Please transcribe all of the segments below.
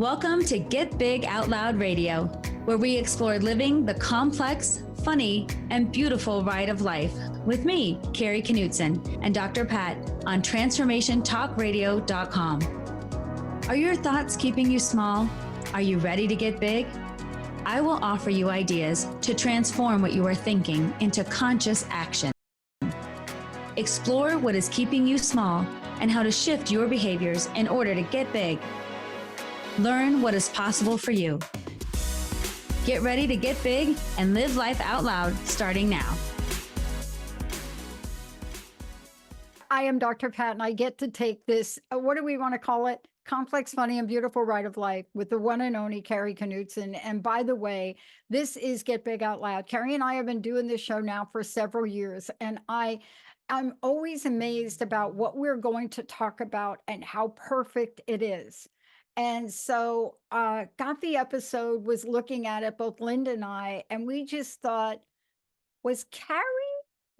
Welcome to Get Big Out Loud Radio, where we explore living the complex, funny, and beautiful ride of life with me, Kari Knutson, and Dr. Pat on transformationtalkradio.com. Are your thoughts keeping you small? Are you ready to get big? I will offer you ideas to transform what you are thinking into conscious action. Explore what is keeping you small and how to shift your behaviors in order to get big. Learn what is possible for you. Get ready to get big and live life out loud starting now. I am Dr. Pat, and I get to take this, what do we want to call it? Complex, funny, and beautiful ride of life with the one and only Kari Knutson. And by the way, this is Get Big Out Loud. Kari and I have been doing this show now for several years, and I'm always amazed about what we're going to talk about and how perfect it is. And so got the episode, was looking at it, both Linda and I, and we just thought, was Kari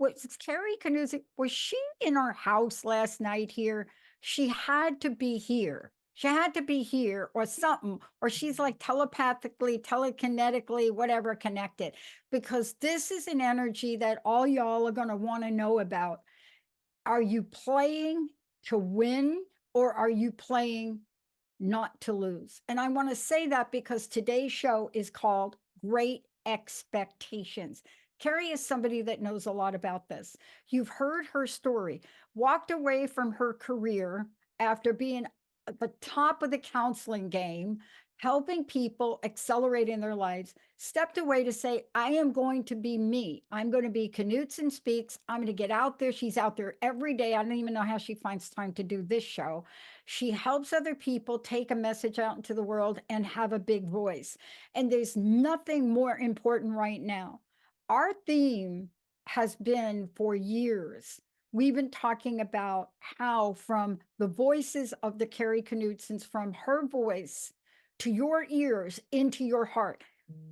Knutson, was she in our house last night here? She had to be here. She had to be here or something, or she's like telepathically, telekinetically, whatever, connected, because this is an energy that all y'all are going to want to know about. Are you playing to win, or are you playing not to lose? And I want to say that because today's show is called Great Expectations. Kari is somebody that knows a lot about this. You've heard her story, walked away from her career after being at the top of the counseling game, helping people accelerate in their lives, stepped away to say, I am going to be me. I'm going to be Knutson Speaks. I'm going to get out there. She's out there every day. I don't even know how she finds time to do this show. She helps other people take a message out into the world and have a big voice. And there's nothing more important right now. Our theme has been for years. We've been talking about how from the voices of the Kari Knutsons, from her voice to your ears, into your heart.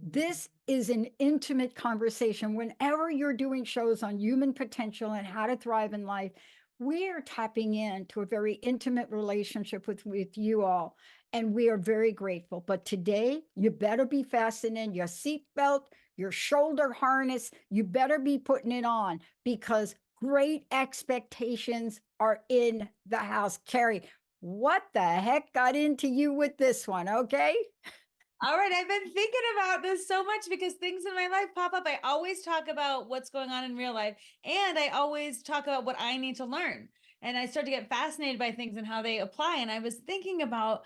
This is an intimate conversation. Whenever you're doing shows on human potential and how to thrive in life, we are tapping into a very intimate relationship with you all, and we are very grateful. But today, you better be fastening your seatbelt, your shoulder harness. You better be putting it on, because great expectations are in the house. Kari, what the heck got into you with this one? Okay. All right. I've been thinking about this so much because things in my life pop up. I always talk about what's going on in real life, and I always talk about what I need to learn. And I start to get fascinated by things and how they apply. And I was thinking about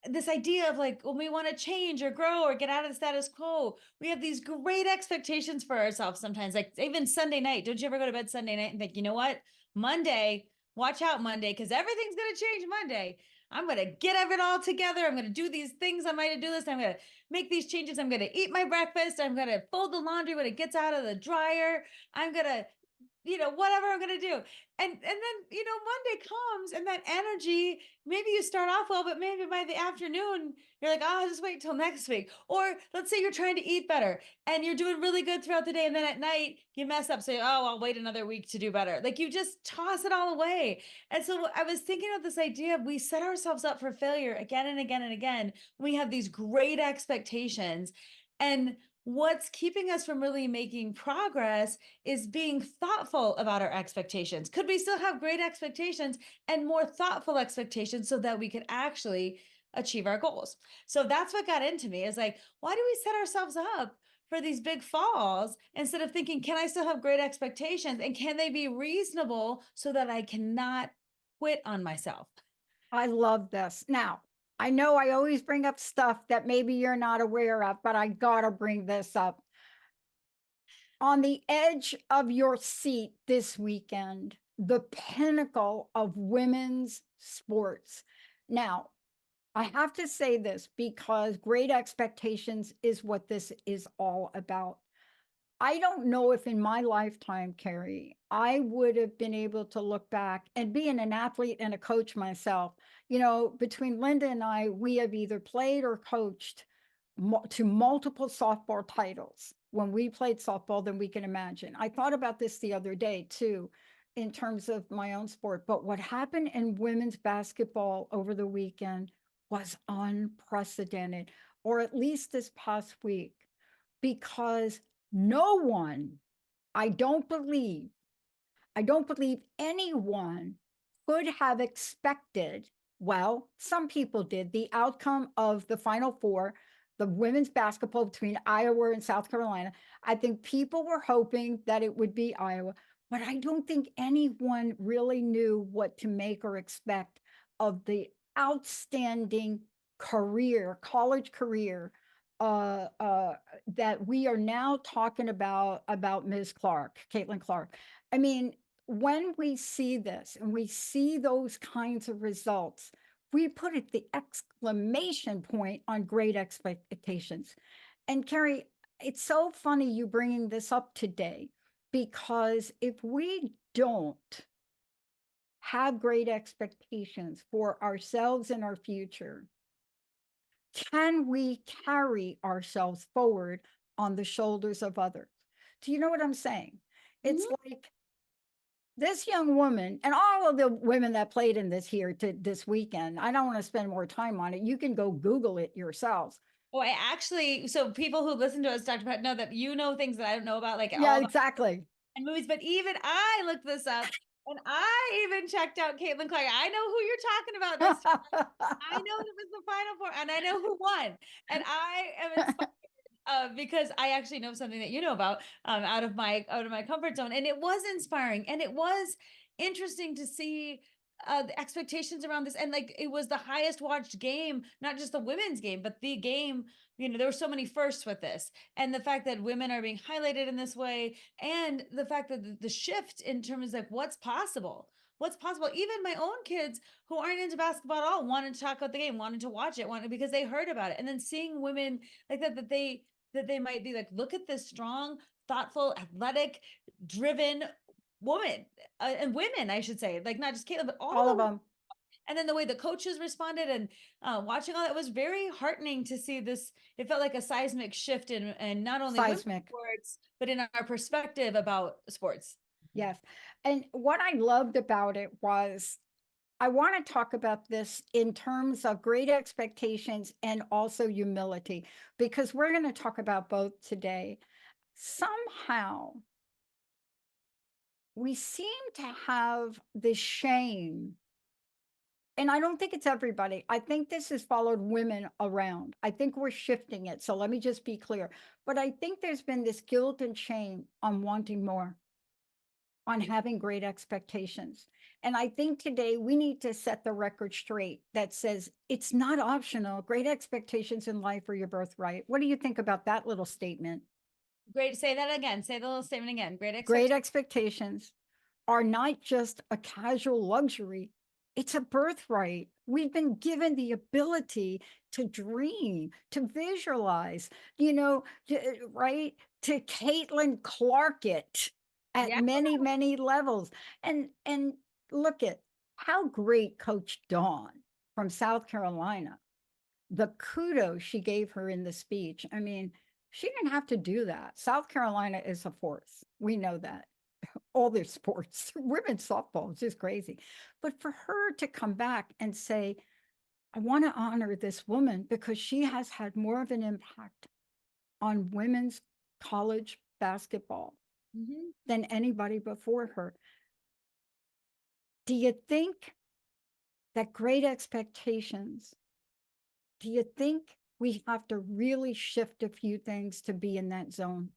this idea of like, when we want to change or grow or get out of the status quo, we have these great expectations for ourselves sometimes. Like even Sunday night, don't you ever go to bed Sunday night and think, you know what, Monday, watch out Monday, because everything's going to change Monday. I'm going to get it all together. I'm going to do these things on my to-do list. I'm going to make these changes. I'm going to eat my breakfast. I'm going to fold the laundry when it gets out of the dryer. I'm going to, whatever I'm going to do. And then, Monday comes and that energy, maybe you start off well, but maybe by the afternoon, you're like, oh, I'll just wait till next week. Or let's say you're trying to eat better and you're doing really good throughout the day. And then at night you mess up, say, oh, I'll wait another week to do better. Like you just toss it all away. And so I was thinking of this idea of we set ourselves up for failure again and again and again. We have these great expectations, and what's keeping us from really making progress is being thoughtful about our expectations. Could we still have great expectations and more thoughtful expectations so that we could actually achieve our goals? So that's what got into me, is like, why do we set ourselves up for these big falls instead of thinking, can I still have great expectations, and can they be reasonable so that I cannot quit on myself? I love this. Now, I know I always bring up stuff that maybe you're not aware of, but I gotta bring this up. On the edge of your seat this weekend, the pinnacle of women's sports. Now, I have to say this because Great Expectations is what this is all about. I don't know if in my lifetime, Kari, I would have been able to look back, and being an athlete and a coach myself, between Linda and I, we have either played or coached to multiple softball titles. When we played softball, then we can imagine. I thought about this the other day too, in terms of my own sport, but what happened in women's basketball over the weekend was unprecedented, or at least this past week, because no one, I don't believe, anyone could have expected, well, some people did, the outcome of the Final Four, the women's basketball between Iowa and South Carolina. I think people were hoping that it would be Iowa, but I don't think anyone really knew what to make or expect of the outstanding career, college career, that we are now talking about Ms. Clark, Caitlin Clark. I mean, when we see this and we see those kinds of results, we put it the exclamation point on great expectations. And Kari, it's so funny you bringing this up today, because if we don't have great expectations for ourselves and our future, can we carry ourselves forward on the shoulders of others? Do you know what I'm saying? It's like this young woman and all of the women that played in this here to this weekend. I don't want to spend more time on it. You can go Google it yourselves. Oh, I actually, so people who listen to us, Dr. Pat, know that you know things that I don't know about, like Yeah, all exactly. and movies, but even I looked this up and I even checked out Caitlin Clark. I know who you're talking about this time. I know it was the Final Four and I know who won. And I am inspired because I actually know something that you know about out of my comfort zone, and it was inspiring, and it was interesting to see the expectations around this, and like it was the highest watched game, not just the women's game, but the game. You know, there were so many firsts with this, and the fact that women are being highlighted in this way, and the fact that the shift in terms of what's possible. What's possible? Even my own kids who aren't into basketball at all wanted to talk about the game, wanted to watch it, wanted because they heard about it, and then seeing women like that they might be like, look at this strong, thoughtful, athletic, driven woman and women, I should say, like not just Caitlin, but all All the of them. and then the way the coaches responded and watching all that was very heartening to see this. It felt like a seismic shift in not only women's Seismic. sports, but in our perspective about sports. Yes. And what I loved about it was, I want to talk about this in terms of great expectations and also humility, because we're going to talk about both today. Somehow, we seem to have this shame, and I don't think it's everybody. I think this has followed women around. I think we're shifting it. So let me just be clear. But I think there's been this guilt and shame on wanting more, on having great expectations. And I think today we need to set the record straight that says it's not optional. Great expectations in life are your birthright. What do you think about that little statement? Great. Say that again. Say the little statement again. Great expectations are not just a casual luxury, it's a birthright. We've been given the ability to dream, to visualize, right? To Caitlin Clark it at Yeah. many, many levels. And look at how great Coach Dawn from South Carolina, the kudos she gave her in the speech. I mean, she didn't have to do that. South Carolina is a force. We know that. All their sports, women's softball is just crazy. But for her to come back and say, I want to honor this woman because she has had more of an impact on women's college basketball than anybody before her. Do you think that great expectations, do you think we have to really shift a few things to be in that zone?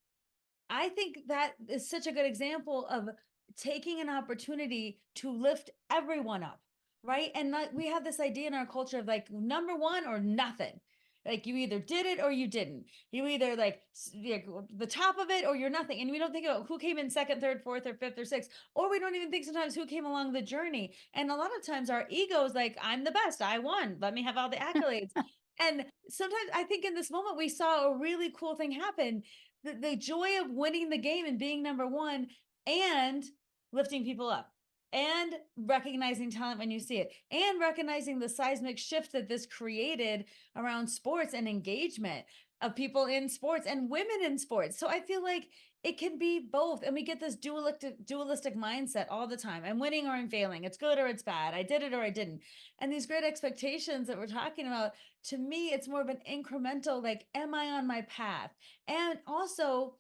I think that is such a good example of taking an opportunity to lift everyone up, right? And like we have this idea in our culture of like number one or nothing. Like you either did it or you didn't. You either like the top of it or you're nothing. And we don't think about who came in second, third, fourth, or fifth, or sixth. Or we don't even think sometimes who came along the journey. And a lot of times our ego is like, I'm the best. I won. Let me have all the accolades. And sometimes I think in this moment we saw a really cool thing happen. The joy of winning the game and being number one and lifting people up and recognizing talent when you see it and recognizing the seismic shift that this created around sports and engagement. of people in sports and women in sports. So I feel like it can be both. And we get this dualistic mindset all the time. I'm winning or I'm failing. It's good or it's bad. I did it or I didn't. And these great expectations that we're talking about, to me, it's more of an incremental, like, am I on my path? And also,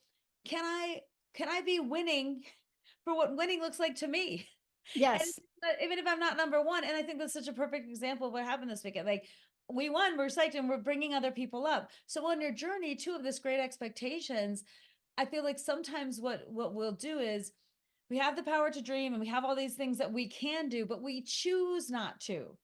can I be winning for what winning looks like to me? And Yes. even if I'm not number one, and I think that's such a perfect example of what happened this weekend. Like, we won, we're psyched, and we're bringing other people up. So on your journey too of this great expectations, I feel like sometimes what we'll do is we have the power to dream and we have all these things that we can do, but we choose not to.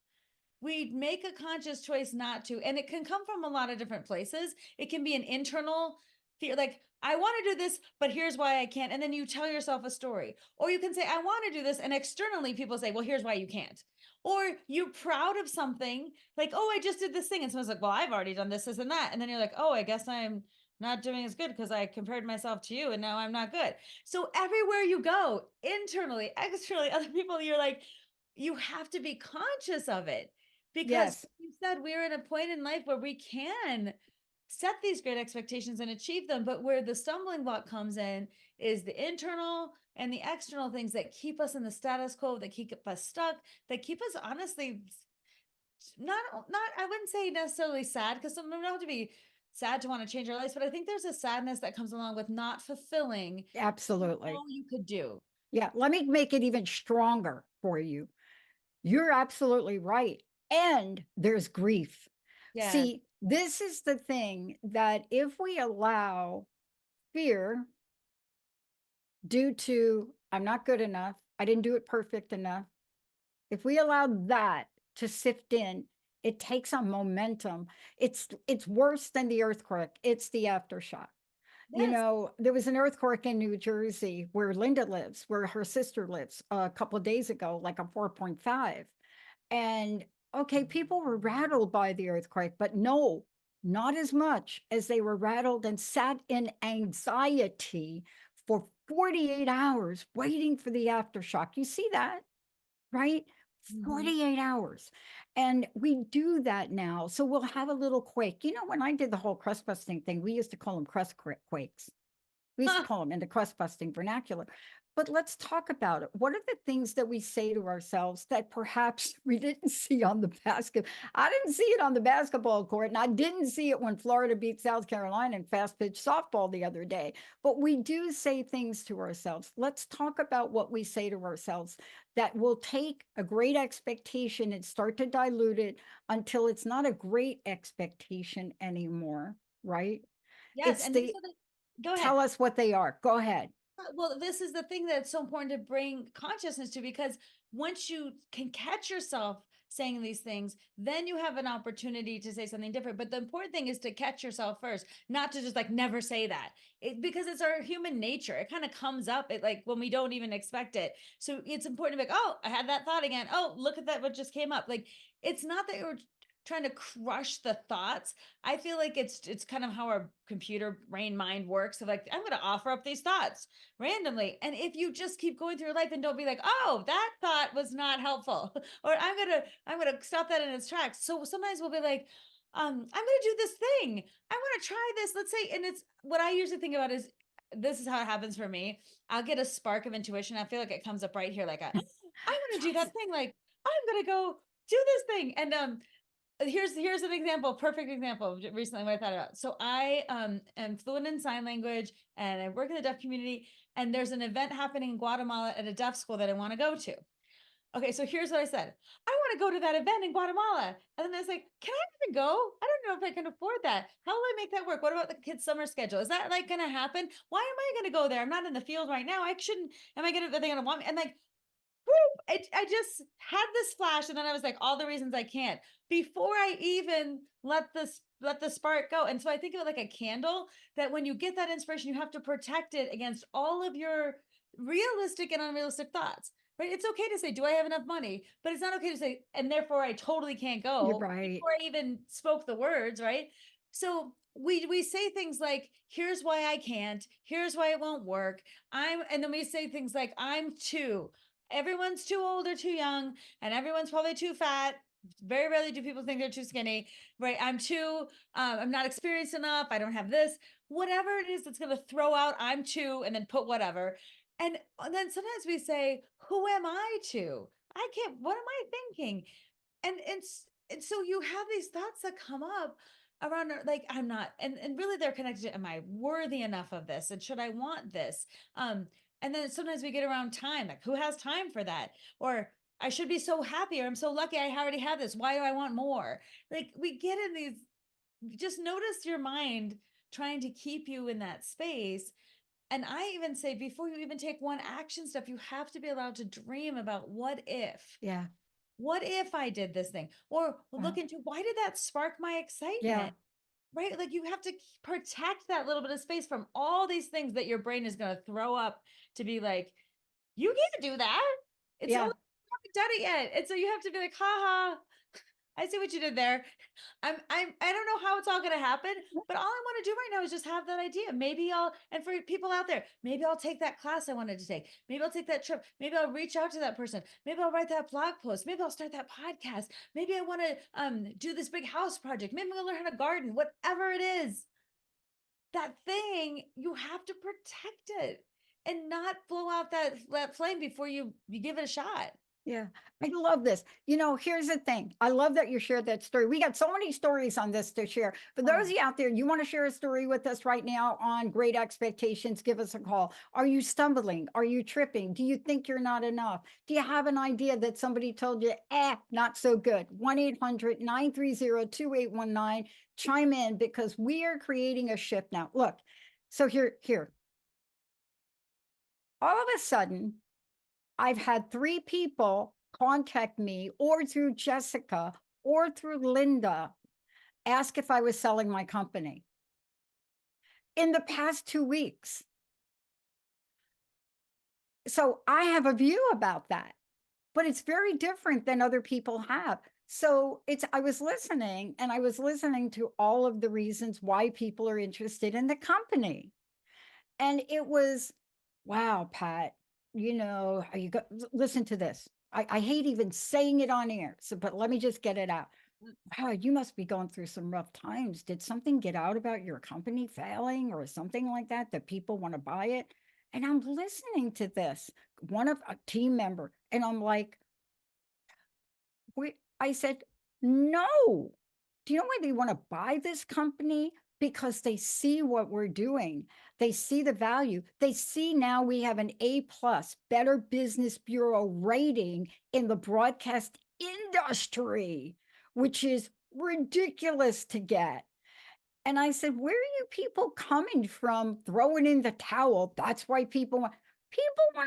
We make a conscious choice not to, and it can come from a lot of different places. It can be an internal fear, like, I want to do this, but here's why I can't. And then you tell yourself a story. Or you can say, I want to do this, and externally people say, well, here's why you can't. Or you're proud of something, like, oh, I just did this thing, and someone's like, well, I've already done this and that. And then you're like, oh, I guess I'm not doing as good because I compared myself to you and now I'm not good. So everywhere you go, internally, externally, other people, you're like, you have to be conscious of it, because Yes. you said we're in a point in life where we can set these great expectations and achieve them, but where the stumbling block comes in is the internal and the external things that keep us in the status quo, that keep us stuck, that keep us honestly not I wouldn't say necessarily sad, because some don't have to be sad to want to change our lives, but I think there's a sadness that comes along with not fulfilling what you Absolutely. know you could do. Yeah. Let me make it even stronger for you. You're absolutely right. And there's grief. Yeah. See, this is the thing that if we allow fear due to, I'm not good enough, I didn't do it perfect enough, if we allow that to sift in, it takes on momentum. It's worse than the earthquake. It's the aftershock. You Yes. know, there was an earthquake in New Jersey where Linda lives, where her sister lives, a couple of days ago, like a 4.5. And okay, people were rattled by the earthquake, but no, not as much as they were rattled and sat in anxiety for 48 hours waiting for the aftershock. You see that, right? Mhm. 48 hours. And we do that now. So we'll have a little quake. You know, when I did the whole crust busting thing, we used to call them crust quakes. We used to call them in the crust busting vernacular. But let's talk about it. What are the things that we say to ourselves that perhaps we didn't see on the basket? I didn't see it on the basketball court, and I didn't see it when Florida beat South Carolina in fast pitch softball the other day. But we do say things to ourselves. Let's talk about what we say to ourselves that will take a great expectation and start to dilute it until it's not a great expectation anymore, right? Yes. It's And these the are the, go ahead. Tell us what they are. Go ahead. Well, this is the thing that's so important to bring consciousness to, because once you can catch yourself saying these things, then you have an opportunity to say something different. But the important thing is to catch yourself first, not to just like never say that. Because it's our human nature. It kind of comes up like when we don't even expect it. So it's important to be like, oh, I had that thought again. Oh, look at that, what just came up. Like, it's not that you're trying to crush the thoughts. I feel like it's kind of how our computer brain mind works, of like, I'm going to offer up these thoughts randomly. And if you just keep going through your life and don't be like, oh, that thought was not helpful, or I'm gonna stop that in its tracks. So sometimes we'll be like, I'm gonna do this thing. I want to try this. Let's say, and it's what I usually think about is, this is how it happens for me. I'll get a spark of intuition. I feel like it comes up right here, like I want to do that thing. Like, I'm gonna go do this thing. And here's an example, perfect example of recently what I thought about. So I am fluent in sign language and I work in the deaf community, and there's an event happening in Guatemala at a deaf school that I want to go to. Okay, so here's what I said. I want to go to that event in Guatemala. And then I was like, can I even go? I don't know if I can afford that. How will I make that work? What about the kids' summer schedule? Is that like going to happen? Why am I going to go there? I'm not in the field right now. I shouldn't. Am I going to, are they going to want me? And like, I just had this flash, and then I was like, all the reasons I can't, before I even let the spark go. And so I think of it like a candle, that when you get that inspiration, you have to protect it against all of your realistic and unrealistic thoughts. Right? It's okay to say, do I have enough money? But it's not okay to say, and therefore I totally can't You're go, right. before I even spoke the words, right? So we say things like, here's why I can't, here's why it won't work. And then we say things like, I'm too, everyone's too old or too young, and everyone's probably too fat. Very rarely do people think they're too skinny, right? I'm not experienced enough. I don't have this, whatever it is that's going to throw out, I'm too, and then put whatever. And then sometimes we say, who am I to? I can't, what am I thinking? And so you have these thoughts that come up around like, I'm not, and really they're connected to, am I worthy enough of this? And should I want this? And then sometimes we get around time, like who has time for that? Or I should be so happy, or I'm so lucky I already have this. Why do I want more? Like we get in these, just notice your mind trying to keep you in that space. And I even say, before you even take one action step, you have to be allowed to dream about Yeah. what if I did this thing? Or look into, why did that spark my Yeah. excitement? Right? Like you have to protect that little bit of space from all these things that your brain is going to throw up to be like, you can't do that. It's Yeah. only, you haven't done it yet. And so you have to be like, ha ha, I see what you did there. I don't know how it's all going to happen, but all I want to do right now is just have that idea. Maybe and for people out there, maybe I'll take that class I wanted to take. Maybe I'll take that trip. Maybe I'll reach out to that person. Maybe I'll write that blog post. Maybe I'll start that podcast. Maybe I want to do this big house project. Maybe I'll learn how to garden, whatever it is. That thing, you have to protect it and not blow out that flame before you give it a shot. Yeah, I love this. Here's the thing. I love that you shared that story. We got so many stories on this to share. For those of you out there, you want to share a story with us right now on Great Expectations, give us a call. Are you stumbling? Are you tripping? Do you think you're not enough? Do you have an idea that somebody told you, not so good? 1-800-930-2819. Chime in because we are creating a shift now. Look, so here. All of a sudden, I've had 3 people contact me or through Jessica or through Linda, ask if I was selling my company in the past 2 weeks. So I have a view about that, but it's very different than other people have. So I was listening and I was listening to all of the reasons why people are interested in the company. And it was, wow, Pat, listen to this. I hate even saying it on air, but let me just get it out. Wow, you must be going through some rough times. Did something get out about your company failing or something like that people want to buy it? And I'm listening to this, one of a team member, and I'm like, I said, no. Do you know why they want to buy this company? Because they see what we're doing. They see the value. They see now we have an A+, Better Business Bureau rating in the broadcast industry, which is ridiculous to get. And I said, where are you people coming from throwing in the towel? That's why people want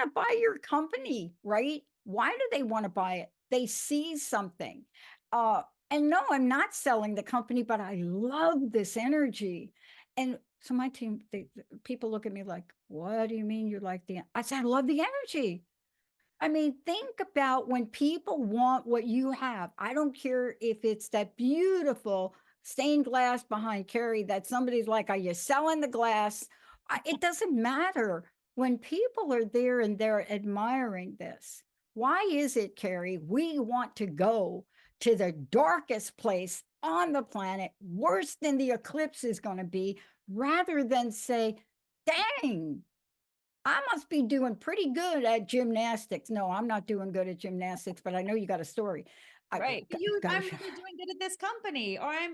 to buy your company, right? Why do they want to buy it? They see something. And no, I'm not selling the company, but I love this energy. And so my team, people look at me like, what do you mean you like I said, I love the energy. I mean, think about when people want what you have. I don't care if it's that beautiful stained glass behind Kari that somebody's like, are you selling the glass? It doesn't matter. When people are there and they're admiring this, why is it, Kari, we want to go to the darkest place on the planet, worse than the eclipse is going to be, rather than say, dang, I must be doing pretty good at gymnastics. No, I'm not doing good at gymnastics, but I know you got a story. Right. I'm really doing good at this company, or I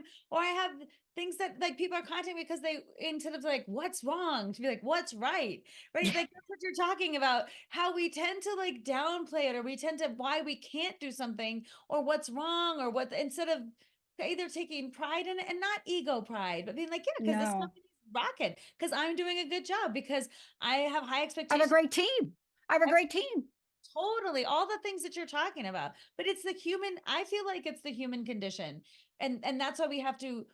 have things that like people are contacting me because they, instead of like, what's wrong, to be like, what's right. Right. Like that's what you're talking about, how we tend to like downplay it, or we tend to, why we can't do something, or what's wrong, or what, instead of either taking pride in it, and not ego pride, but being like, yeah, because this No, company's rocking, because I'm doing a good job, because I have high I have expectations. a great team. I have a great team. Totally, all the things that you're talking about, but it's the human, I feel like it's the human condition, and that's why we have to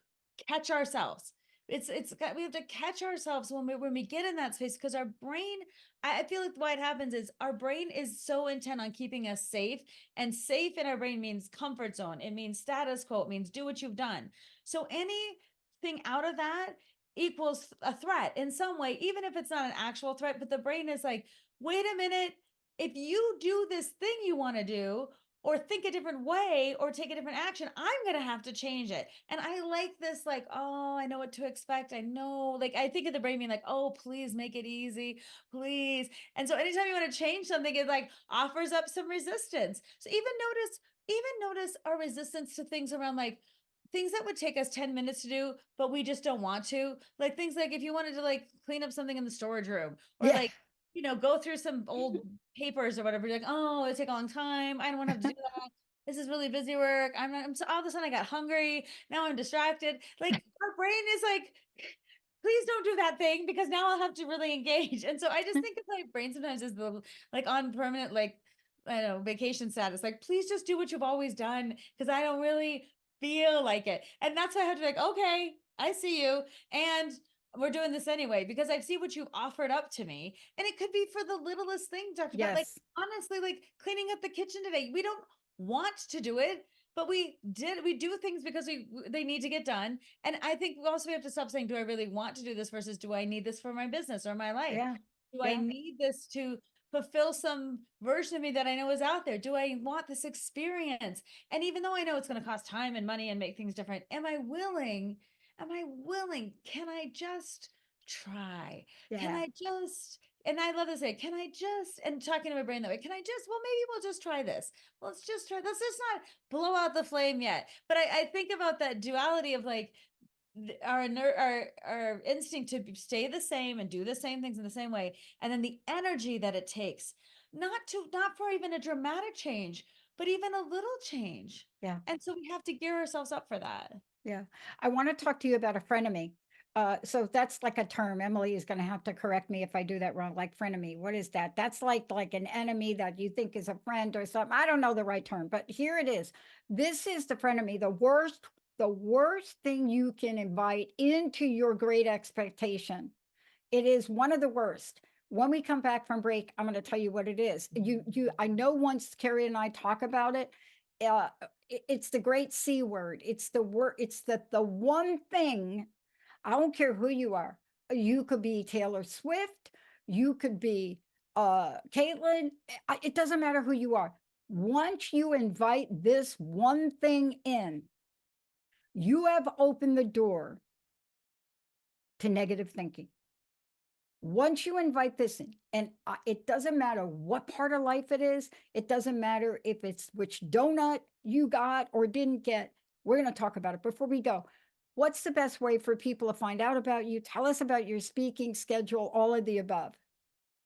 catch ourselves. We have to catch ourselves when we get in that space, because our brain, I feel like why it happens is our brain is so intent on keeping us safe, and safe in our brain means comfort zone, it means status quo, it means do what you've done. So anything out of that equals a threat in some way, even if it's not an actual threat, but the brain is like, wait a minute, if you do this thing you want to do, or think a different way or take a different action, I'm going to have to change it. And I like this, like, oh, I know what to expect. I know, like, I think of the brain being like, oh, please make it easy, please. And so anytime you want to change something, it like offers up some resistance. So even notice our resistance to things around like things that would take us 10 minutes to do, but we just don't want to. Like things like if you wanted to like clean up something in the storage room or Yeah. like, go through some old papers or whatever. You're like, oh, it'll take a long time. I don't want to have to do that. This is really busy work. I'm not, I'm so all of a sudden I got hungry. Now I'm distracted. Like our brain is like, please don't do that thing because now I'll have to really engage. And so I just think of my brain sometimes as the like on permanent, like, I don't know, vacation status. Like, please just do what you've always done because I don't really feel like it. And that's why I have to be like, okay, I see you. And we're doing this anyway because I see what you've offered up to me. And it could be for the littlest thing, Dr. Pat. Like, Yes. honestly, like cleaning up the kitchen today. We don't want to do it, but we do things because they need to get done. And I think we have to stop saying, do I really want to do this versus do I need this for my business or my life? Yeah. Do I Yeah. need this to fulfill some version of me that I know is out there? Do I want this experience? And even though I know it's going to cost time and money and make things different, am I willing? Am I willing? Can I just try? Can Yeah. I just, and I love to say, can I just, and talking to my brain that way, can I just, well, maybe we'll just try this. Let's just try, let's just not blow out the flame yet. But I think about that duality of like, our instinct to stay the same and do the same things in the same way, and then the energy that it takes not for even a dramatic change but even a little change. Yeah. And so we have to gear ourselves up for that. Yeah. I want to talk to you about a frenemy. So that's like a term. Emily is going to have to correct me if I do that wrong. Like frenemy, what is that? That's like an enemy that you think is a friend or something. I don't know the right term, but here it is. This is the frenemy, the worst thing you can invite into your great expectation. It is one of the worst. When we come back from break, I'm going to tell you what it is. I know once Kari and I talk about it, it's the great C word. It's the word. It's the one thing. I don't care who you are. You could be Taylor Swift. You could be Caitlin. It doesn't matter who you are. Once you invite this one thing in, you have opened the door to negative thinking. Once you invite this in, and it doesn't matter what part of life it is, it doesn't matter if it's which donut you got or didn't get, we're going to talk about it. Before we go, what's the best way for people to find out about you? Tell us about your speaking schedule, all of the above.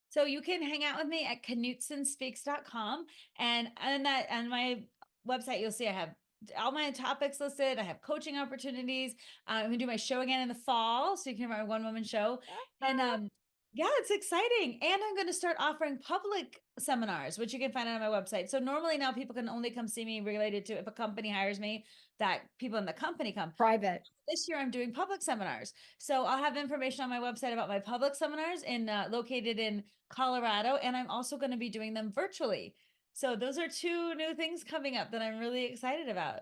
So you can hang out with me at knutsonspeaks.com, and on my website you'll see I have all my topics listed. I have coaching opportunities. I'm gonna do my show again in the fall, so you can hear my one woman show. And yeah, it's exciting. And I'm going to start offering public seminars, which you can find on my website. So normally now people can only come see me related to if a company hires me, that people in the company come. Private. This year I'm doing public seminars. So I'll have information on my website about my public seminars located in Colorado. And I'm also going to be doing them virtually. So those are two new things coming up that I'm really excited about.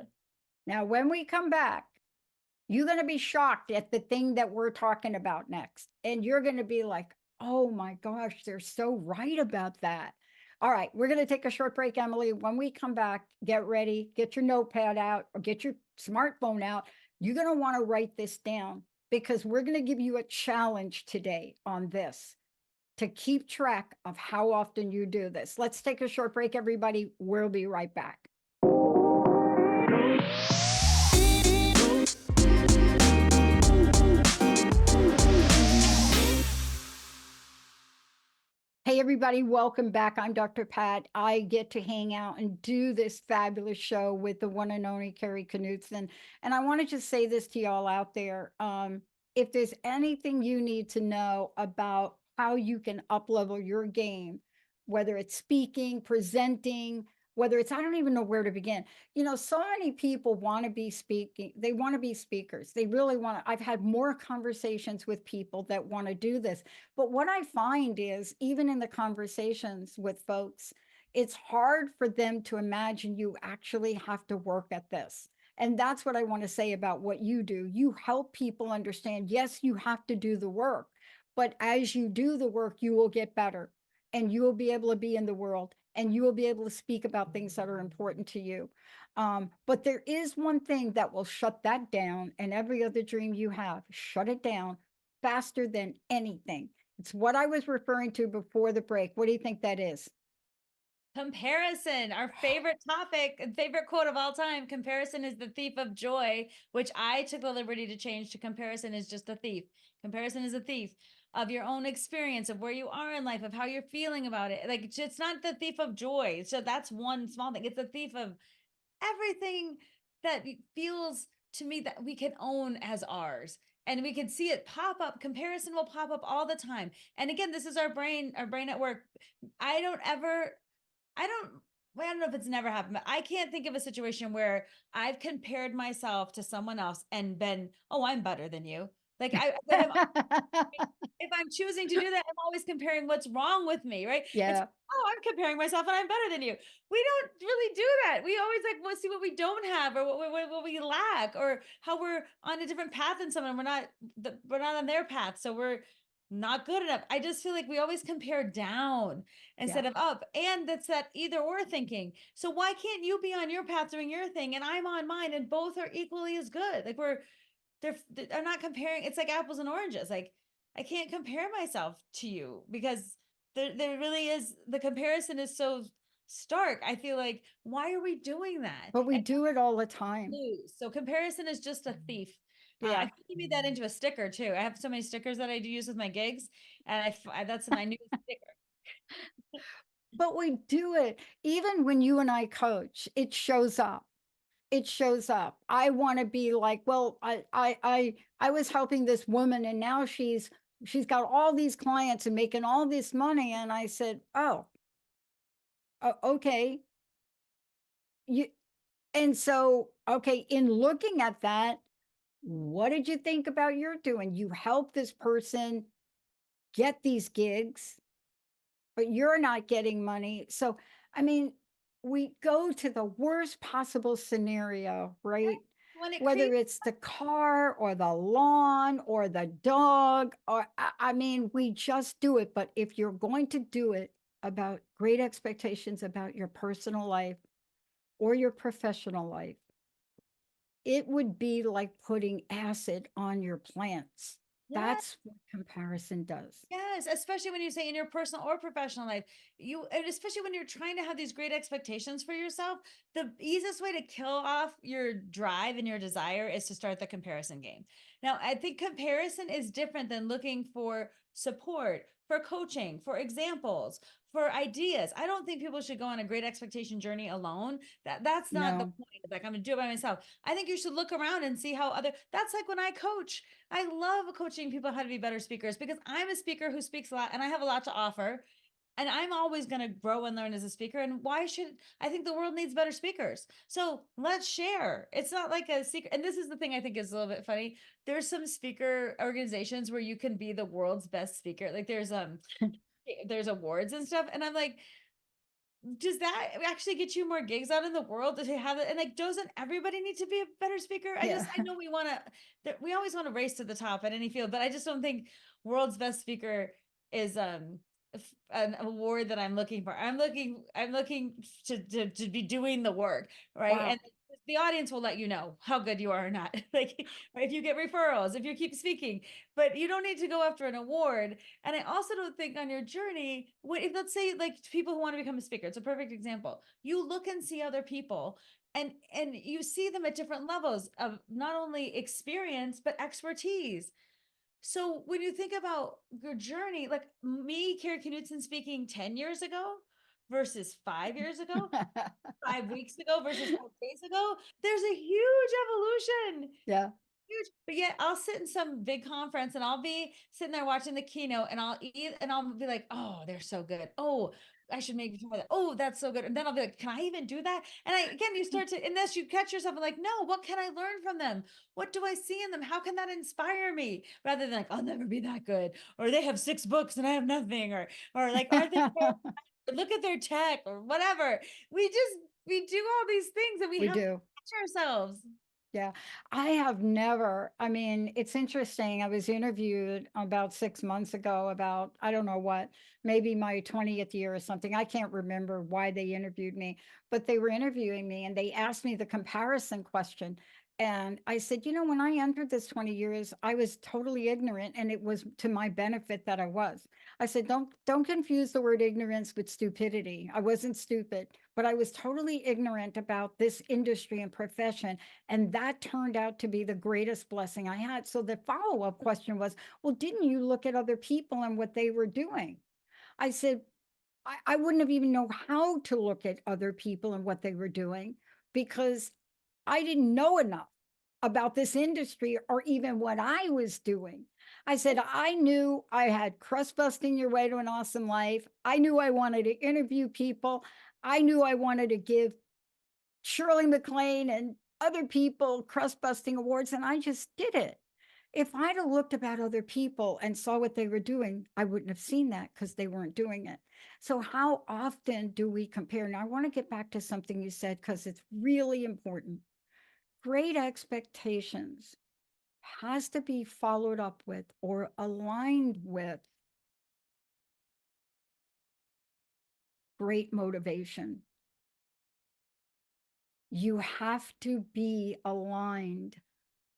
Now, when we come back, you're going to be shocked at the thing that we're talking about next. And you're going to be like, oh my gosh, they're so right about that. All right, we're going to take a short break, Emily. When we come back, get ready, get your notepad out or get your smartphone out. You're going to want to write this down because we're going to give you a challenge today on this to keep track of how often you do this. Let's take a short break, everybody. We'll be right back. Hey, everybody, welcome back. I'm Dr. Pat. I get to hang out and do this fabulous show with the one and only Kari Knutson. And I want to just say this to y'all out there. If there's anything you need to know about how you can up-level your game, whether it's speaking, presenting, whether it's, I don't even know where to begin. You know, so many people want to be speaking. They want to be speakers. They really want to. I've had more conversations with people that want to do this. But what I find is, even in the conversations with folks, it's hard for them to imagine you actually have to work at this. And that's what I want to say about what you do. You help people understand, yes, you have to do the work, but as you do the work, you will get better and you will be able to be in the world and you will be able to speak about things that are important to you. But there is one thing that will shut that down, and every other dream you have, shut it down faster than anything. It's what I was referring to before the break. What do you think that is? Comparison, our favorite topic and favorite quote of all time. Comparison is the thief of joy, which I took the liberty to change to comparison is just a thief. Comparison is a thief of your own experience, of where you are in life, of how you're feeling about it. Like, it's not the thief of joy. So that's one small thing. It's a thief of everything that feels to me that we can own as ours. And we can see it pop up. Comparison will pop up all the time. And again, this is our brain at work. I don't ever I don't well, I don't know if it's never happened, but I can't think of a situation where I've compared myself to someone else and been, "Oh, I'm better than you." Like if I'm choosing to do that, I'm always comparing what's wrong with me, right? It's, Yeah. "Oh, I'm comparing myself and I'm better than you." We don't really do that. We always like, well, see what we don't have or what we lack or how we're on a different path than someone. We're not on their path, so we're not good enough. I just feel like we always compare down Yeah. instead of up. And that's that either or thinking. So why can't you be on your path doing your thing and I'm on mine and both are equally as good? Like they're not comparing. It's like apples and oranges. Like I can't compare myself to you because there really is the comparison is so stark. I feel like why are we doing that? But we And do it all the time. lose. So comparison is just a thief. I Yeah. think you made that into a sticker too. I have so many stickers that I do use with my gigs, and that's my new sticker. But we do it. Even when you and I coach, it shows up. It shows up. I want to be like, well, I was helping this woman and now she's got all these clients and making all this money. And I said, oh, okay. You and so, okay, in looking at that, what did you think about your doing? You help this person get these gigs, but you're not getting money. So, I mean, we go to the worst possible scenario, right? When it Whether creates, it's the car or the lawn or the dog, or I mean, we just do it. But if you're going to do it about great expectations about your personal life or your professional life, it would be like putting acid on your plants. yeah, That's what comparison does. yes, especially when you say in your personal or professional life, and especially when you're trying to have these great expectations for yourself, the easiest way to kill off your drive and your desire is to start the comparison game. Now, I think comparison is different than looking for support, for coaching, for examples, for ideas. I don't think people should go on a great expectation journey alone. That's not the No. point. Like I'm gonna do it by myself. I think you should look around and see how other that's like when I coach. I love coaching people how to be better speakers because I'm a speaker who speaks a lot and I have a lot to offer. And I'm always going to grow and learn as a speaker. And why should I think the world needs better speakers? So let's share. It's not like a secret. And this is the thing I think is a little bit funny. There's some speaker organizations where you can be the world's best speaker. Like there's awards and stuff. And I'm like, does that actually get you more gigs out in the world to have it? And like, doesn't everybody need to be a better speaker? Yeah. I know we always want to race to the top at any field, but I just don't think world's best speaker is an award that I'm looking for. I'm looking to be doing the work, right? Wow. And the audience will let you know how good you are or not. Like, or if you get referrals, if you keep speaking, but you don't need to go after an award. And I also don't think on your journey, if let's say like people who want to become a speaker, it's a perfect example. You look and see other people and you see them at different levels of not only experience but expertise. So when you think about your journey, like me, Kari Knutson speaking 10 years ago versus 5 years ago, 5 weeks ago versus 5 days ago, there's a huge evolution. Yeah. Huge. But yet I'll sit in some big conference and I'll be sitting there watching the keynote and I'll eat and I'll be like, oh, they're so good. Oh, I should maybe try that. Oh, that's so good. And then I'll be like, can I even do that? And again, you start to, unless you catch yourself and like, no, what can I learn from them? What do I see in them? How can that inspire me? Rather than like, I'll never be that good. Or they have 6 books and I have nothing. Or like, are they, look at their tech or whatever. We do all these things and we We have to do. catch ourselves. Yeah, I have never. I mean, it's interesting. I was interviewed about 6 months ago about, I don't know what, maybe my 20th year or something. I can't remember why they interviewed me, but they were interviewing me and they asked me the comparison question. And I said, when I entered this 20 years, I was totally ignorant and it was to my benefit that I was. I said, don't confuse the word ignorance with stupidity. I wasn't stupid, but I was totally ignorant about this industry and profession, and that turned out to be the greatest blessing I had. So the follow up question was, well, didn't you look at other people and what they were doing? I said, I wouldn't have even know how to look at other people and what they were doing because I didn't know enough about this industry or even what I was doing. I said, I knew I had crust busting your way to an awesome life. I knew I wanted to interview people. I knew I wanted to give Shirley MacLaine and other people crust busting awards, and I just did it. If I'd have looked about other people and saw what they were doing, I wouldn't have seen that because they weren't doing it. So, how often do we compare? Now, I want to get back to something you said because it's really important. Great expectations has to be followed up with or aligned with great motivation. You have to be aligned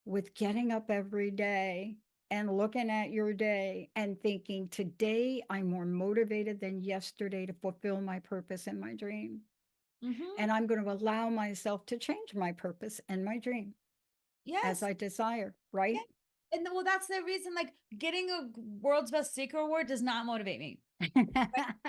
with getting up every day and looking at your day and thinking, today I'm more motivated than yesterday to fulfill my purpose and my dream. Mm-hmm. And I'm going to allow myself to change my purpose and my dream as Yes. I desire, Yeah. right? And well, that's the reason, like getting a world's best speaker award does not motivate me. Right?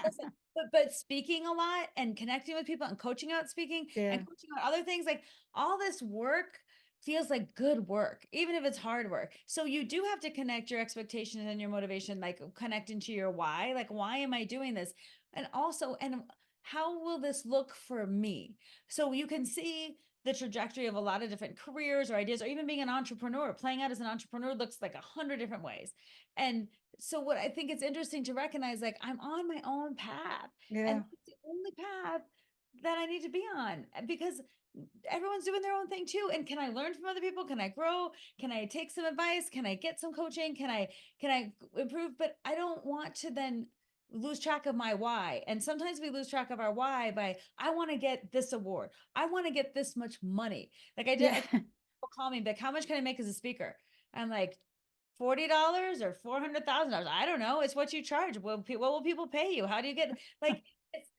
Listen, but speaking a lot and connecting with people and coaching out speaking and Yeah, coaching out other things, like all this work feels like good work, even if it's hard work. So you do have to connect your expectations and your motivation, like connect into your why. Like, why am I doing this? And also, and how will this look for me? So you can see the trajectory of a lot of different careers or ideas, or even being an entrepreneur. Playing out as an entrepreneur looks like 100 different ways. And so what I think it's interesting to recognize, like I'm on my own path, and yeah, it's the only path that I need to be on because everyone's doing their own thing too. And can I learn from other people? Can I grow? Can I take some advice? Can I get some coaching? Can I improve? But I don't want to then lose track of my why. And sometimes we lose track of our why by I want to get this award. I want to get this much money. Like I did, yeah, people call me like, how much can I make as a speaker? I'm like, $40 or $400,000. I don't know. It's what you charge. What will people pay you? How do you get like?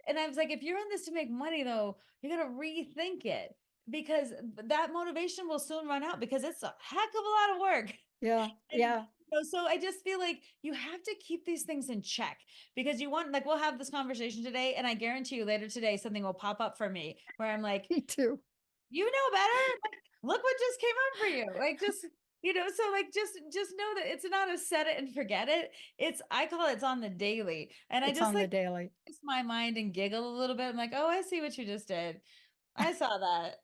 And I was like, if you're in this to make money, though, you got to rethink it because that motivation will soon run out because it's a heck of a lot of work. yeah, And yeah. so I just feel like you have to keep these things in check because you want, like, we'll have this conversation today, and I guarantee you later today something will pop up for me where I'm like, Me too. you know better. Like, look what just came up for you. Like, just so like just know that it's not a set it and forget it. It's I call it, it's on the daily, and I It's just on like the daily. twist my mind and giggle a little bit. I'm like, oh, I see what you just did. I saw that.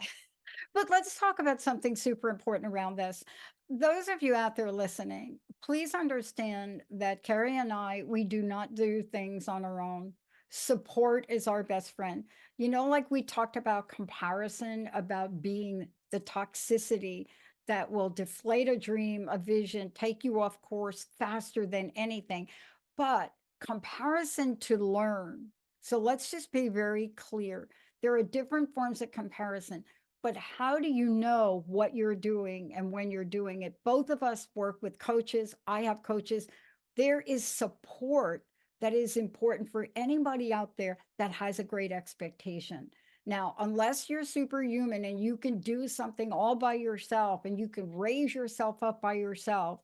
But let's talk about something super important around this. Those of you out there listening, please understand that Carrie and I, we do not do things on our own. Support is our best friend. Like we talked about comparison, about being the toxicity that will deflate a dream, a vision, take you off course faster than anything. But comparison to learn. So let's just be very clear. There are different forms of comparison, but how do you know what you're doing and when you're doing it? Both of us work with coaches. I have coaches. There is support that is important for anybody out there that has a great expectation. Now, unless you're superhuman and you can do something all by yourself and you can raise yourself up by yourself,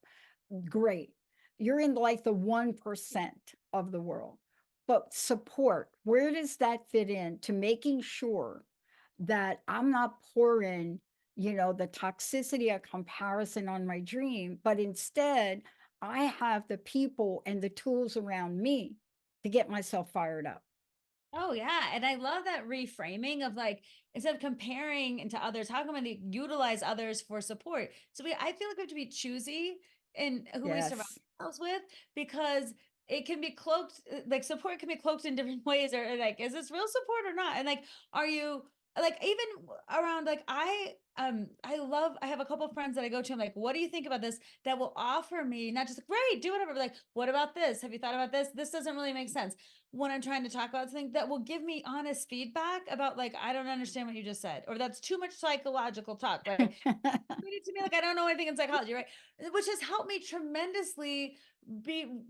great. You're in like the 1% of the world. But support, where does that fit in to making sure that I'm not pouring, the toxicity of comparison on my dream, but instead I have the people and the tools around me to get myself fired up. Oh yeah, and I love that reframing of like instead of comparing into others, how can we utilize others for support? So I feel like we have to be choosy in who we surround Yes. ourselves with because it can be cloaked, like support can be cloaked in different ways, or like is this real support or not? And like, are you like even around like I have a couple of friends that I go to. I'm like, what do you think about this? That will offer me not just great, do whatever, but like, what about this? Have you thought about this? This doesn't really make sense. When I'm trying to talk about something that will give me honest feedback about like, I don't understand what you just said, or that's too much psychological talk. Like, read it to me like I don't know anything in psychology, right? Which has helped me tremendously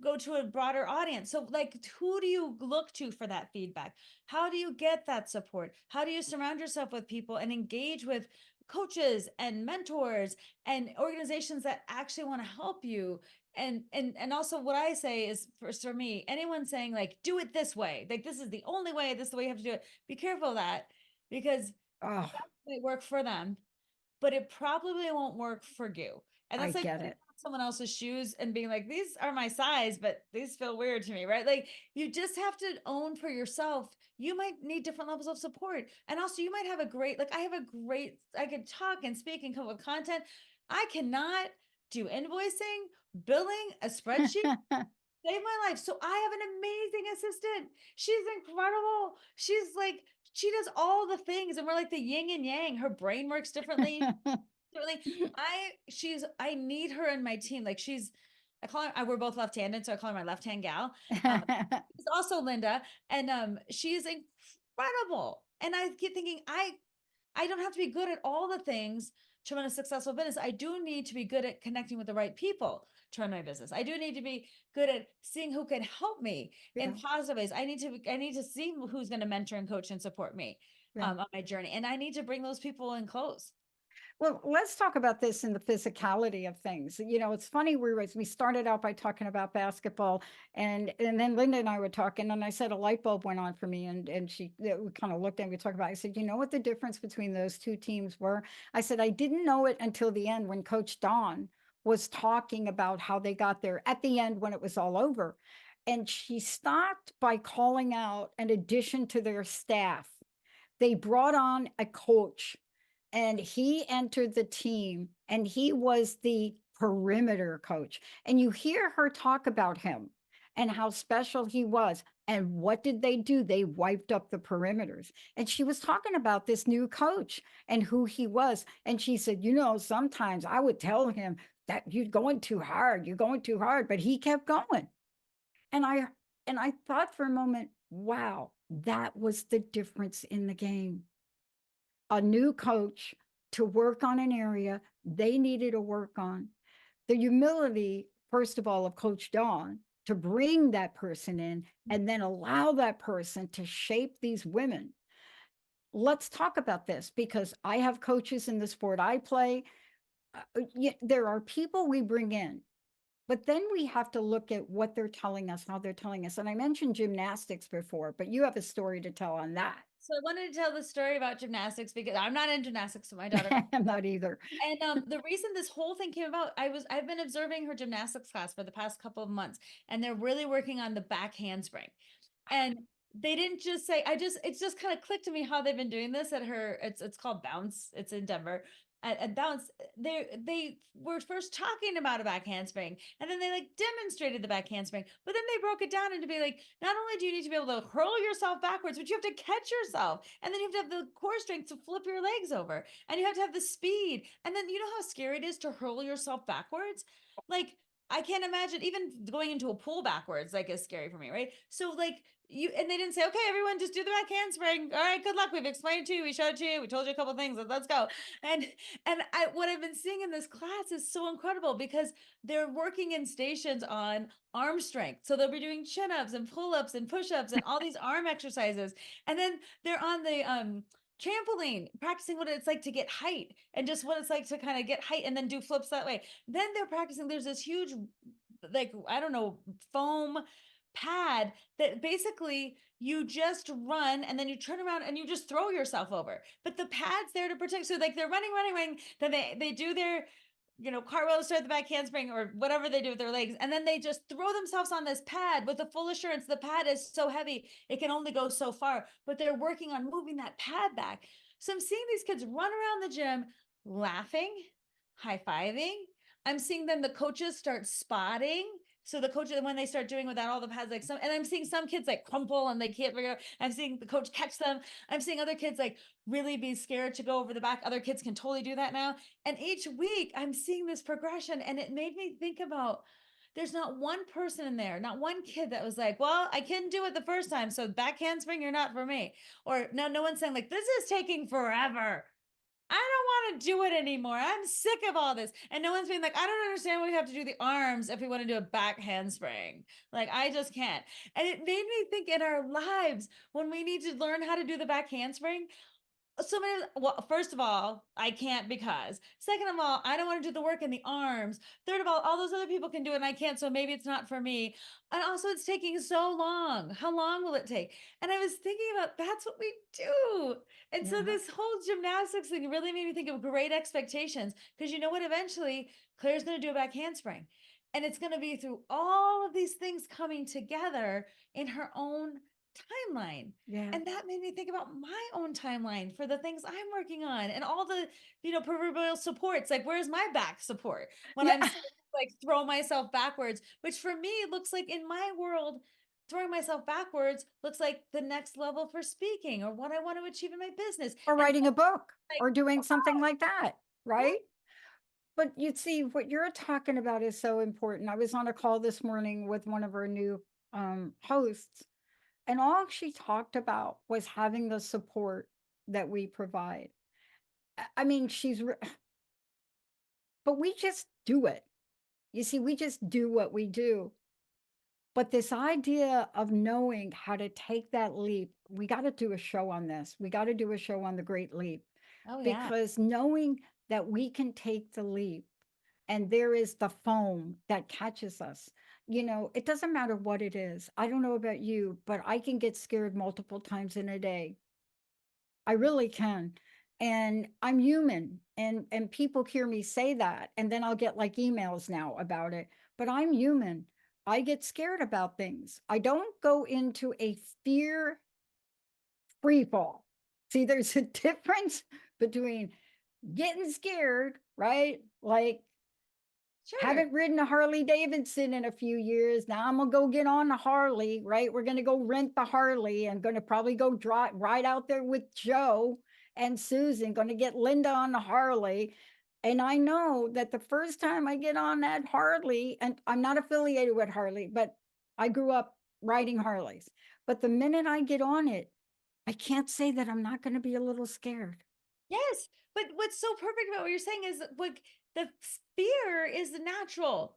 go to a broader audience. So like, who do you look to for that feedback? How do you get that support? How do you surround yourself with people and engage with coaches and mentors and organizations that actually want to help you? And also what I say is for me, anyone saying like do it this way, like this is the only way, this is the way you have to do it, be careful of that, because Oh, that might work for them, but it probably won't work for you. And I that's like get putting it. on someone else's shoes and being like, these are my size, but these feel weird to me, right? Like you just have to own for yourself. You might need different levels of support. And also you might have a great, like I could talk and speak and come up with content. I cannot do invoicing, billing, a spreadsheet. Saved my life. So I have an amazing assistant. She's incredible. She's like, she does all the things, and we're like the yin and yang. Her brain works differently. I need her in my team. Like I call her, we're both left-handed, so I call her my left-hand gal. She's also Linda, and she's incredible. And I keep thinking, I don't have to be good at all the things to run a successful business. I do need to be good at connecting with the right people to run my business. I do need to be good at seeing who can help me Yeah, in positive ways. I need to see who's going to mentor and coach and support me yeah. on my journey. And I need to bring those people in close. Well, let's talk about this in the physicality of things. You know, it's funny, we started out by talking about basketball, and then Linda and I were talking, and I said a light bulb went on for me, and we kind of looked at me, we talked about it. I said, you know what the difference between those two teams were? I said, I didn't know it until the end when Coach Dawn was talking about how they got there at the end when it was all over. And she stopped by calling out an addition to their staff. They brought on a coach, and he entered the team, and he was the perimeter coach. And you hear her talk about him and how special he was. And what did they do? They wiped up the perimeters. And she was talking about this new coach and who he was. And she said, you know, sometimes I would tell him that you're going too hard, you're going too hard, but he kept going. And I thought for a moment, wow, that was the difference in the game. A new coach to work on an area they needed to work on. The humility, first of all, of Coach Dawn to bring that person in and then allow that person to shape these women. Let's talk about this, because I have coaches in the sport I play. There are people we bring in, but then we have to look at what they're telling us, how they're telling us. And I mentioned gymnastics before, but you have a story to tell on that. So I wanted to tell the story about gymnastics because I'm not in gymnastics, so my daughter. I'm not either. And the reason this whole thing came about, I've been observing her gymnastics class for the past couple of months, and they're really working on the back handspring. And they didn't just say, it's just kind of clicked to me how they've been doing this at her, it's called Bounce. It's in Denver. At Bounce, they were first talking about a back handspring, and then they like demonstrated the back handspring, but then they broke it down into be like, not only do you need to be able to hurl yourself backwards, but you have to catch yourself, and then you have to have the core strength to flip your legs over, and you have to have the speed. And then you know how scary it is to hurl yourself backwards? Like, I can't imagine even going into a pool backwards, like is scary for me, right? So like and they didn't say, okay, everyone just do the back handspring. All right, good luck. We've explained it to you. We showed it to you. We told you a couple of things. Let's go. And what I've been seeing in this class is so incredible because they're working in stations on arm strength. So they'll be doing chin-ups and pull-ups and push-ups and all these arm exercises. And then they're on the trampoline, practicing what it's like to get height and just what it's like to kind of get height and then do flips that way. Then they're practicing, there's this huge, like, I don't know, foam pad that basically you just run and then you turn around and you just throw yourself over. But the pad's there to protect. So like they're running, then they do their, cartwheel to start the back handspring or whatever they do with their legs. And then they just throw themselves on this pad with the full assurance. The pad is so heavy, it can only go so far, but they're working on moving that pad back. So I'm seeing these kids run around the gym, laughing, high-fiving. I'm seeing them, the coaches start spotting So the coach, when they start doing without all the pads, like some, and I'm seeing some kids like crumple and they can't figure out, I'm seeing the coach catch them. I'm seeing other kids like really be scared to go over the back. Other kids can totally do that now. And each week I'm seeing this progression, and it made me think about, there's not one person in there, not one kid that was like, well, I couldn't do it the first time, so back handspring, you're not for me. Or no one's saying like, this is taking forever. I don't want to do it anymore. I'm sick of all this. And no one's being like, I don't understand why we have to do the arms if we want to do a back handspring. Like, I just can't. And it made me think, in our lives, when we need to learn how to do the back handspring, so many, well, first of all, I can't because. Second of all, I don't want to do the work in the arms. Third of all those other people can do it and I can't, so maybe it's not for me. And also, it's taking so long. How long will it take? And I was thinking about, that's what we do. And so Yeah. this whole gymnastics thing really made me think of Great Expectations, because you know what? Eventually, Claire's going to do a back handspring, and it's going to be through all of these things coming together in her own timeline. Yeah. And that made me think about my own timeline for the things I'm working on, and all the, proverbial supports. Like, where's my back support when I'm Yeah. like throw myself backwards, which for me looks like, in my world, throwing myself backwards looks like the next level for speaking or what I want to achieve in my business. Or And writing a book like, or doing something like that, yeah, right? But you see, what you're talking about is so important. I was on a call this morning with one of our new hosts, and all she talked about was having the support that we provide. I mean, but we just do it. You see, we just do what we do. But this idea of knowing how to take that leap, we got to do a show on this. We got to do a show on the Great Leap, oh yeah, because knowing that we can take the leap and there is the foam that catches us. It doesn't matter what it is. I don't know about you, but I can get scared multiple times in a day. I really can. And I'm human, and people hear me say that, and then I'll get like emails now about it. But I'm human. I get scared about things. I don't go into a fear free fall. See, there's a difference between getting scared, right? Like, sure. haven't ridden a Harley Davidson in a few years. Now I'm gonna go get on the Harley, right? We're gonna go rent the Harley and gonna probably go ride out there with Joe and Susan, gonna get Linda on the Harley. And I know that the first time I get on that Harley, and I'm not affiliated with Harley, but I grew up riding Harleys. But the minute I get on it, I can't say that I'm not gonna be a little scared. Yes, but what's so perfect about what you're saying is, like, the fear is natural.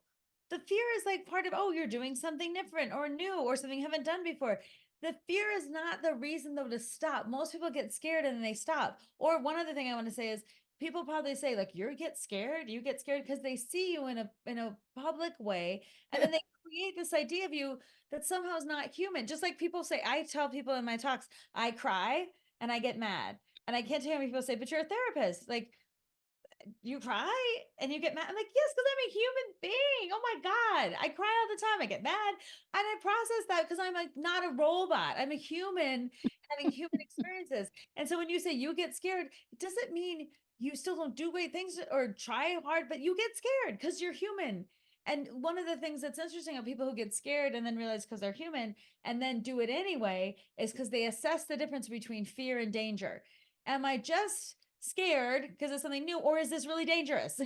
The fear is like part of, oh, you're doing something different or new or something you haven't done before. The fear is not the reason though to stop. Most people get scared and then they stop. Or one other thing I want to say is, people probably say like, you get scared because they see you in a public way, and then they create this idea of you that somehow is not human. Just like people say, I tell people in my talks, I cry and I get mad. And I can't tell how many people say, but you're a therapist. Like, you cry and you get mad. I'm like, yes, because I'm a human being. Oh my God. I cry all the time. I get mad. And I process that because I'm like not a robot. I'm a human having human experiences. And so when you say you get scared, it doesn't mean you still don't do great things or try hard, but you get scared because you're human. And one of the things that's interesting of people who get scared and then realize because they're human and then do it anyway is because they assess the difference between fear and danger. Am I just scared because of something new, or is this really dangerous?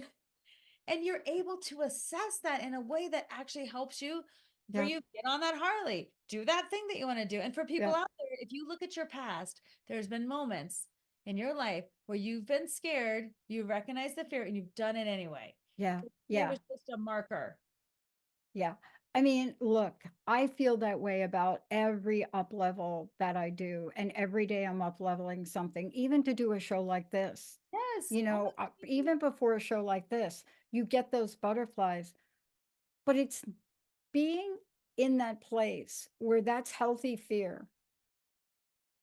And you're able to assess that in a way that actually helps you. For Yeah, you, get on that Harley, do that thing that you want to do. And for people yeah, out there, if you look at your past, there's been moments in your life where you've been scared, you recognize the fear, and you've done it anyway. yeah, Fear yeah. was just a marker. Yeah. I mean, look, I feel that way about every up level that I do. And every day I'm up leveling something, even to do a show like this. Yes. Oh, Even before a show like this, you get those butterflies, but it's being in that place where that's healthy fear.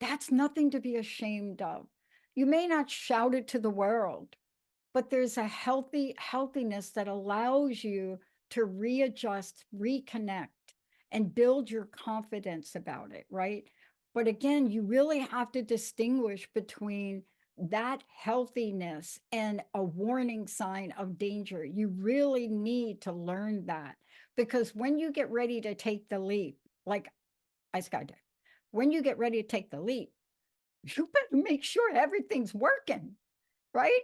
That's nothing to be ashamed of. You may not shout it to the world, but there's a healthiness that allows you to readjust, reconnect, and build your confidence about it, right? But again, you really have to distinguish between that healthiness and a warning sign of danger. You really need to learn that, because when you get ready to take the leap, like I skydived, when you get ready to take the leap, you better make sure everything's working, right?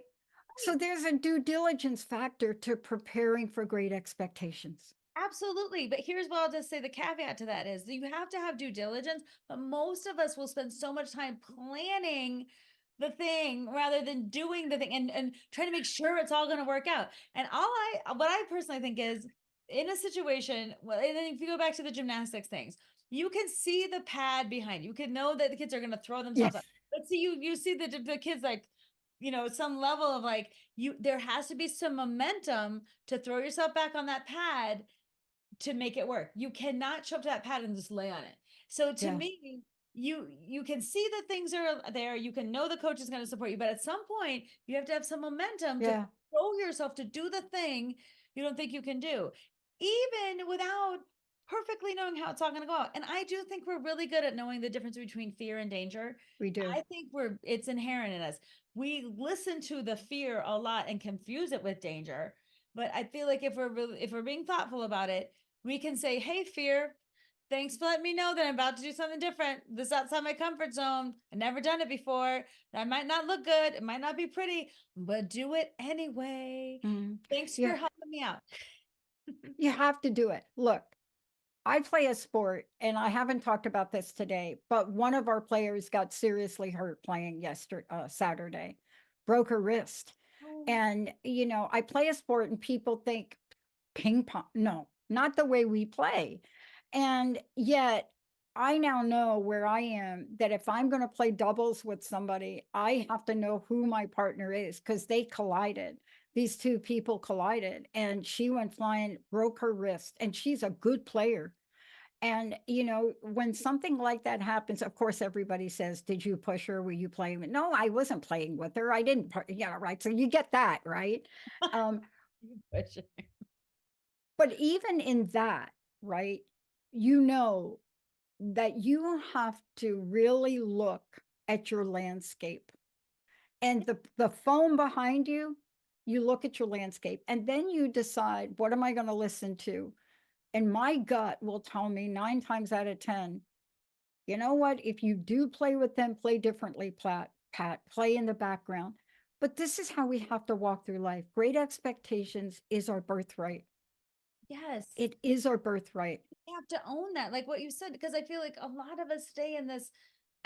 So there's a due diligence factor to preparing for great expectations. Absolutely. But here's what I'll just say, the caveat to that is that you have to have due diligence, but most of us will spend so much time planning the thing rather than doing the thing and trying to make sure it's all going to work out. And what I personally think is, in a situation, well, and then if you go back to the gymnastics things, you can see the pad behind you. You can know that the kids are going to throw themselves Yes. up. But see, you see the kids, like, some level of like, there has to be some momentum to throw yourself back on that pad to make it work. You cannot show up to that pad and just lay on it. So to Yeah. me, you can see that things are there. You can know the coach is going to support you, but at some point you have to have some momentum to Yeah. throw yourself to do the thing you don't think you can do, even without perfectly knowing how it's all going to go out. And I do think we're really good at knowing the difference between fear and danger. We do. I think it's inherent in us. We listen to the fear a lot and confuse it with danger. But I feel like if we're being thoughtful about it, we can say, hey, fear, thanks for letting me know that I'm about to do something different. This is outside my comfort zone. I've never done it before. That might not look good. It might not be pretty, but do it anyway. Thanks for Yeah. helping me out. You have to do it. Look, I play a sport, and I haven't talked about this today, but one of our players got seriously hurt playing Saturday, broke her wrist. Oh, And, I play a sport and people think ping pong. No, not the way we play. And yet, I now know where I am that if I'm going to play doubles with somebody, I have to know who my partner is because they collided. These two people collided and she went flying, broke her wrist, and she's a good player. And, when something like that happens, of course, everybody says, did you push her? Were you playing with? No, I wasn't playing with her. I didn't, right. So you get that, right? Um, but even in that, right, that you have to really look at your landscape and the foam behind you, you look at your landscape and then you decide, what am I going to listen to? And my gut will tell me 9 times out of 10, you know what? If you do play with them, play differently, Pat, play in the background. But this is how we have to walk through life. Great expectations is our birthright. yes. It is our birthright. You have to own that, like what you said, because I feel like a lot of us stay in this,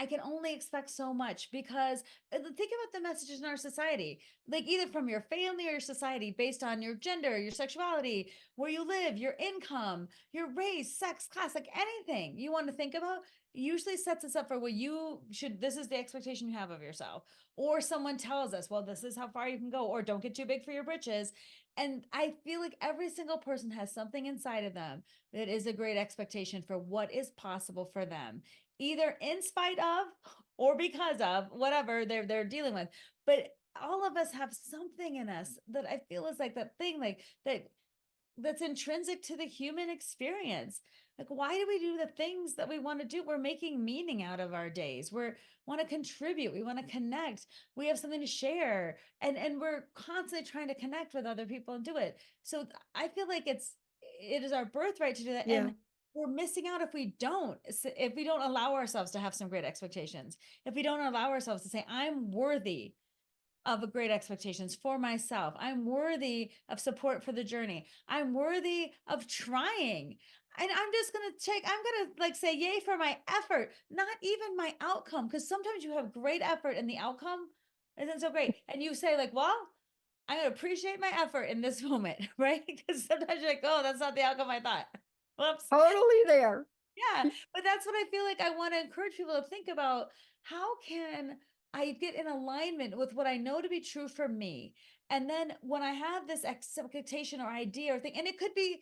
I can only expect so much, because think about the messages in our society, like either from your family or your society, based on your gender, your sexuality, where you live, your income, your race, sex, class, like anything you want to think about, usually sets us up for what you should, this is the expectation you have of yourself. Or someone tells us, well, this is how far you can go, or don't get too big for your britches. And I feel like every single person has something inside of them that is a great expectation for what is possible for them, either in spite of or because of whatever they're dealing with. But all of us have something in us that I feel is like that thing, like that's intrinsic to the human experience. Like, why do we do the things that we want to do? We're making meaning out of our days. We want to contribute. We want to connect. We have something to share, and we're constantly trying to connect with other people and do it. So I feel like it is our birthright to do that, Yeah. and we're missing out if we don't allow ourselves to have some great expectations. If we don't allow ourselves to say, I'm worthy of great expectations for myself. I'm worthy of support for the journey. I'm worthy of trying. And I'm going to like say yay for my effort, not even my outcome. Cause sometimes you have great effort and the outcome isn't so great. And you say like, well, I'm going to appreciate my effort in this moment, right? Because sometimes you're like, oh, that's not the outcome I thought. Whoops. Totally there. Yeah, but that's what I feel like I want to encourage people to think about. How can I get in alignment with what I know to be true for me? And then when I have this expectation or idea or thing, and it could be,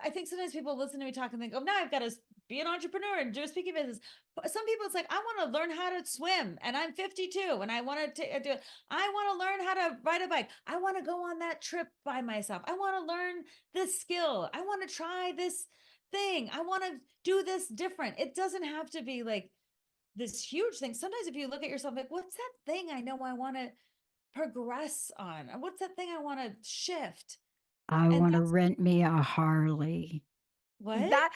I think sometimes people listen to me talk and think, oh, now I've got to be an entrepreneur and do a speaking business. But some people, it's like, I want to learn how to swim and I'm 52 and I want to do it. I want to learn how to ride a bike. I want to go on that trip by myself. I want to learn this skill. I want to try this thing. I want to do this different. It doesn't have to be like this huge thing. Sometimes if you look at yourself, like, what's that thing I know I want to progress on? What's that thing I want to shift? I And want to that's rent me a Harley. what? That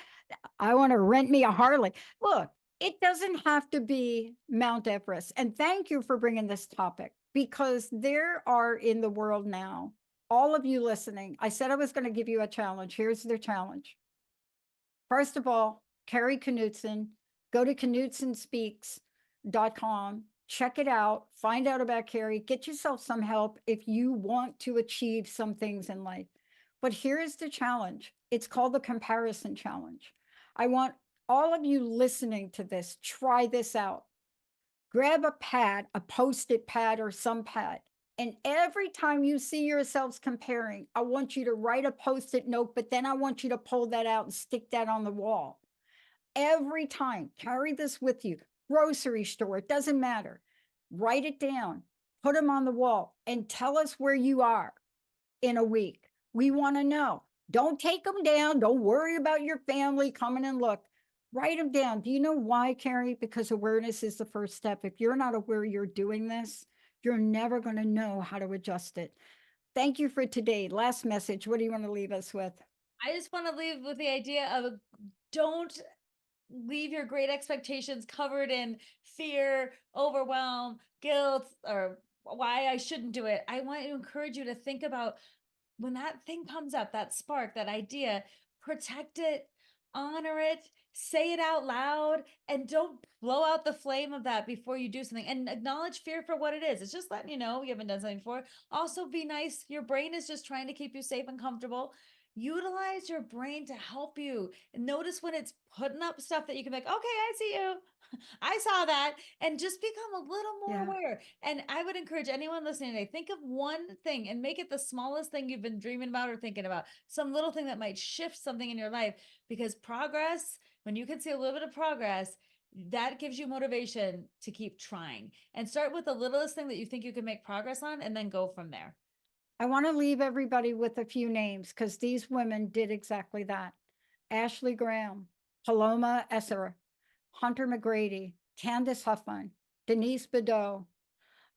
I want to rent me a Harley. Look, it doesn't have to be Mount Everest. And thank you for bringing this topic, because there are in the world now, all of you listening, I said I was going to give you a challenge. Here's the challenge. First of all, Kari Knutson, go to knutsonspeaks.com, check it out, find out about Kari, get yourself some help if you want to achieve some things in life. But here's the challenge. It's called the comparison challenge. I want all of you listening to this, try this out. Grab a pad, a Post-it pad or some pad, and every time you see yourselves comparing, I want you to write a Post-it note, but then I want you to pull that out and stick that on the wall. Every time, carry this with you. Grocery store, it doesn't matter. Write it down, put them on the wall, and tell us where you are in a week. We want to know. Don't take them down. Don't worry about your family coming and look. Write them down. Do you know why, Kari? Because awareness is the first step. If you're not aware you're doing this, you're never going to know how to adjust it. Thank you for today. Last message. What do you want to leave us with? I just want to leave with the idea of don't leave your great expectations covered in fear, overwhelm, guilt, or why I shouldn't do it. I want to encourage you to think about when that thing comes up, that spark, that idea, protect it, honor it, say it out loud, and don't blow out the flame of that before you do something. And acknowledge fear for what it is. It's just letting you know you haven't done something before. Also, be nice. Your brain is just trying to keep you safe and comfortable. Utilize your brain to help you. And notice when it's putting up stuff that you can be like, okay, I see you. I saw that, and just become a little more aware. And I would encourage anyone listening today, think of one thing and make it the smallest thing you've been dreaming about or thinking about, some little thing that might shift something in your life, because progress, when you can see a little bit of progress, that gives you motivation to keep trying. And start with the littlest thing that you think you can make progress on, and then go from there. I want to leave everybody with a few names because these women did exactly that. Ashley Graham, Paloma Esser, Hunter McGrady, Candace Huffman, Denise Bedeau,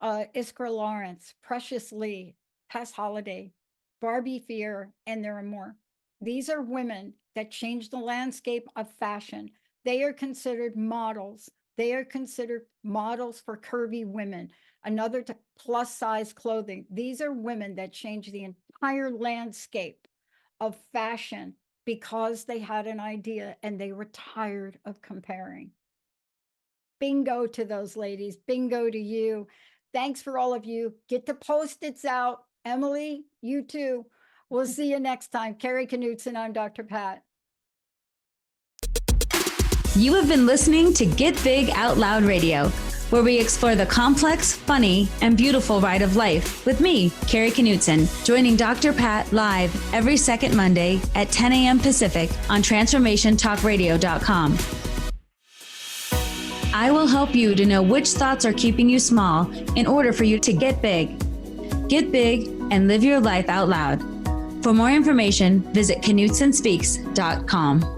Iskra Lawrence, Precious Lee, Tess Holiday, Barbie Fear, and there are more. These are women that changed the landscape of fashion. They are considered models. They are considered models for curvy women, another to plus size clothing. These are women that changed the entire landscape of fashion because they had an idea and they were tired of comparing. Bingo to those ladies. Bingo to you. Thanks for all of you. Get the Post-its out. Emily, you too. We'll see you next time. Kari Knutson, I'm Dr. Pat. You have been listening to Get Big Out Loud Radio, where we explore the complex, funny, and beautiful ride of life with me, Kari Knutson, joining Dr. Pat live every second Monday at 10 a.m. Pacific on TransformationTalkRadio.com. I will help you to know which thoughts are keeping you small in order for you to get big. Get big and live your life out loud. For more information, visit KnutsonSpeaks.com.